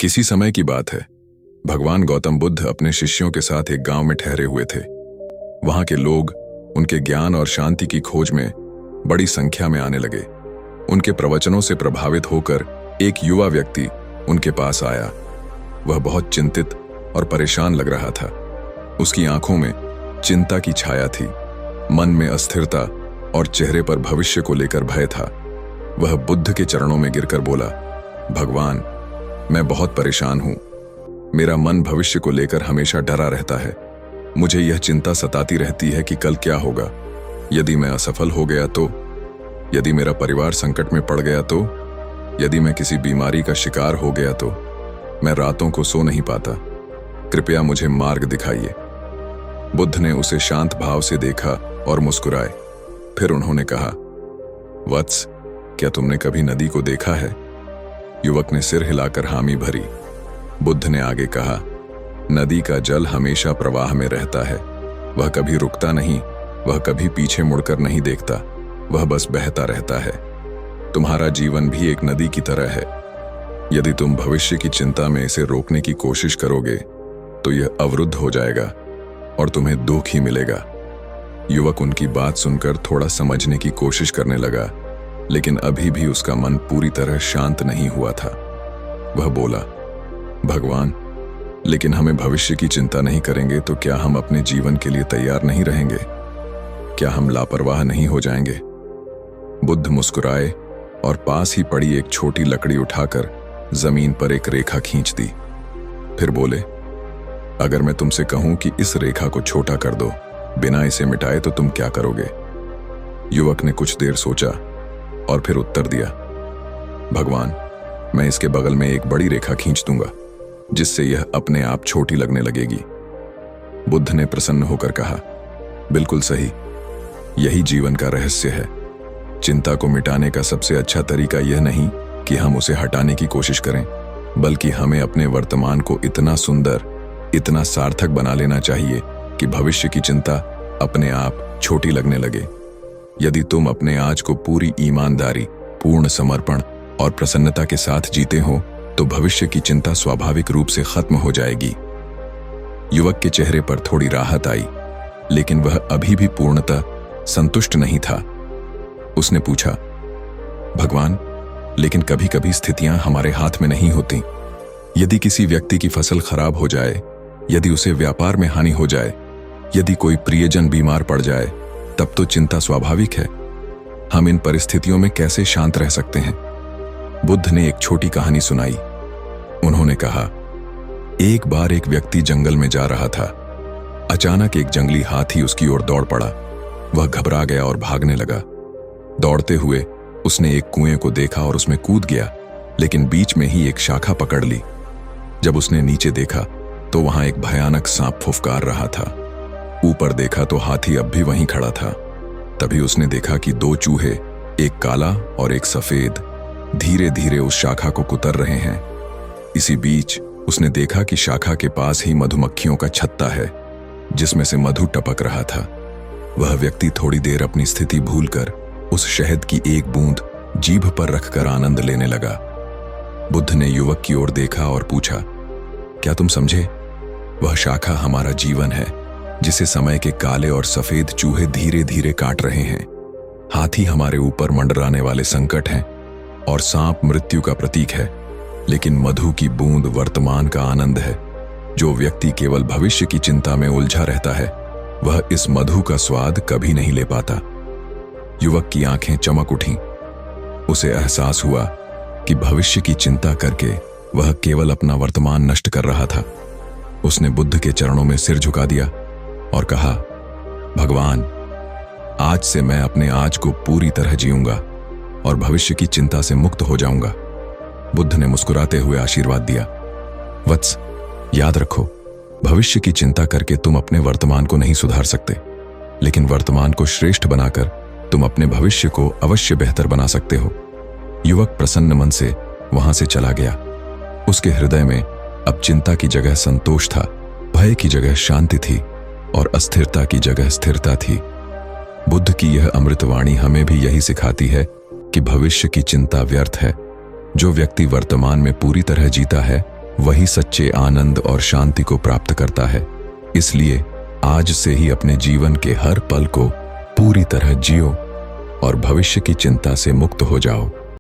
किसी समय की बात है। भगवान गौतम बुद्ध अपने शिष्यों के साथ एक गांव में ठहरे हुए थे। वहां के लोग उनके ज्ञान और शांति की खोज में बड़ी संख्या में आने लगे। उनके प्रवचनों से प्रभावित होकर एक युवा व्यक्ति उनके पास आया। वह बहुत चिंतित और परेशान लग रहा था। उसकी आंखों में चिंता की छाया थी, मन में अस्थिरता और चेहरे पर भविष्य को लेकर भय था। वह बुद्ध के चरणों में गिरकर बोला, भगवान, मैं बहुत परेशान हूं। मेरा मन भविष्य को लेकर हमेशा डरा रहता है। मुझे यह चिंता सताती रहती है कि कल क्या होगा। यदि मैं असफल हो गया तो, यदि मेरा परिवार संकट में पड़ गया तो, यदि मैं किसी बीमारी का शिकार हो गया तो मैं रातों को सो नहीं पाता। कृपया मुझे मार्ग दिखाइए। बुद्ध ने उसे शांत भाव से देखा और मुस्कुराए। फिर उन्होंने कहा, वत्स, क्या तुमने कभी नदी को देखा है? युवक ने सिर हिलाकर हामी भरी। बुद्ध ने आगे कहा, नदी का जल हमेशा प्रवाह में रहता है। वह कभी रुकता नहीं, वह कभी पीछे मुड़कर नहीं देखता, वह बस बहता रहता है। तुम्हारा जीवन भी एक नदी की तरह है। यदि तुम भविष्य की चिंता में इसे रोकने की कोशिश करोगे तो यह अवरुद्ध हो जाएगा और तुम्हें दुख ही मिलेगा। युवक उनकी बात सुनकर थोड़ा समझने की कोशिश करने लगा, लेकिन अभी भी उसका मन पूरी तरह शांत नहीं हुआ था। वह बोला, भगवान, लेकिन हमें भविष्य की चिंता नहीं करेंगे तो क्या हम अपने जीवन के लिए तैयार नहीं रहेंगे? क्या हम लापरवाह नहीं हो जाएंगे? बुद्ध मुस्कुराए और पास ही पड़ी एक छोटी लकड़ी उठाकर जमीन पर एक रेखा खींच दी। फिर बोले, अगर मैं तुमसे कहूं कि इस रेखा को छोटा कर दो, बिना इसे मिटाए, तो तुम क्या करोगे? युवक ने कुछ देर सोचा और फिर उत्तर दिया, भगवान, मैं इसके बगल में एक बड़ी रेखा खींच दूंगा, जिससे यह अपने आप छोटी लगने लगेगी। बुद्ध ने प्रसन्न होकर कहा, बिल्कुल सही, यही जीवन का रहस्य है। चिंता को मिटाने का सबसे अच्छा तरीका यह नहीं कि हम उसे हटाने की कोशिश करें, बल्कि हमें अपने वर्तमान को इतना सुंदर, इतना सार्थक बना लेना चाहिए कि भविष्य की चिंता अपने आप छोटी लगने लगे। यदि तुम अपने आज को पूरी ईमानदारी, पूर्ण समर्पण और प्रसन्नता के साथ जीते हो तो भविष्य की चिंता स्वाभाविक रूप से खत्म हो जाएगी। युवक के चेहरे पर थोड़ी राहत आई, लेकिन वह अभी भी पूर्णतः संतुष्ट नहीं था। उसने पूछा, भगवान, लेकिन कभी कभी स्थितियां हमारे हाथ में नहीं होती। यदि किसी व्यक्ति की फसल खराब हो जाए, यदि उसे व्यापार में हानि हो जाए, यदि कोई प्रियजन बीमार पड़ जाए, तब तो चिंता स्वाभाविक है। हम इन परिस्थितियों में कैसे शांत रह सकते हैं? बुद्ध ने एक छोटी कहानी सुनाई। उन्होंने कहा, एक बार एक व्यक्ति जंगल में जा रहा था। अचानक एक जंगली हाथी उसकी ओर दौड़ पड़ा। वह घबरा गया और भागने लगा। दौड़ते हुए उसने एक कुएं को देखा और उसमें कूद गया, लेकिन बीच में ही एक शाखा पकड़ ली। जब उसने नीचे देखा तो वहां एक भयानक सांप फुफकार रहा था। ऊपर देखा तो हाथी अब भी वहीं खड़ा था। तभी उसने देखा कि दो चूहे, एक काला और एक सफेद, धीरे धीरे उस शाखा को कुतर रहे हैं। इसी बीच उसने देखा कि शाखा के पास ही मधुमक्खियों का छत्ता है, जिसमें से मधु टपक रहा था। वह व्यक्ति थोड़ी देर अपनी स्थिति भूलकर उस शहद की एक बूंद जीभ पर रखकर आनंद लेने लगा। बुद्ध ने युवक की ओर देखा और पूछा, क्या तुम समझे? वह शाखा हमारा जीवन है, जिसे समय के काले और सफेद चूहे धीरे धीरे काट रहे हैं। हाथी हमारे ऊपर मंडराने वाले संकट हैं और सांप मृत्यु का प्रतीक है, लेकिन मधु की बूंद वर्तमान का आनंद है। जो व्यक्ति केवल भविष्य की चिंता में उलझा रहता है, वह इस मधु का स्वाद कभी नहीं ले पाता। युवक की आंखें चमक उठीं। उसे एहसास हुआ कि भविष्य की चिंता करके वह केवल अपना वर्तमान नष्ट कर रहा था। उसने बुद्ध के चरणों में सिर झुका दिया और कहा, भगवान, आज से मैं अपने आज को पूरी तरह जीऊंगा और भविष्य की चिंता से मुक्त हो जाऊंगा। बुद्ध ने मुस्कुराते हुए आशीर्वाद दिया, वत्स, याद रखो, भविष्य की चिंता करके तुम अपने वर्तमान को नहीं सुधार सकते, लेकिन वर्तमान को श्रेष्ठ बनाकर तुम अपने भविष्य को अवश्य बेहतर बना सकते हो। युवक प्रसन्न मन से वहां से चला गया। उसके हृदय में अब चिंता की जगह संतोष था, भय की जगह शांति थी और अस्थिरता की जगह स्थिरता थी। बुद्ध की यह अमृतवाणी हमें भी यही सिखाती है कि भविष्य की चिंता व्यर्थ है। जो व्यक्ति वर्तमान में पूरी तरह जीता है वही सच्चे आनंद और शांति को प्राप्त करता है। इसलिए आज से ही अपने जीवन के हर पल को पूरी तरह जियो और भविष्य की चिंता से मुक्त हो जाओ।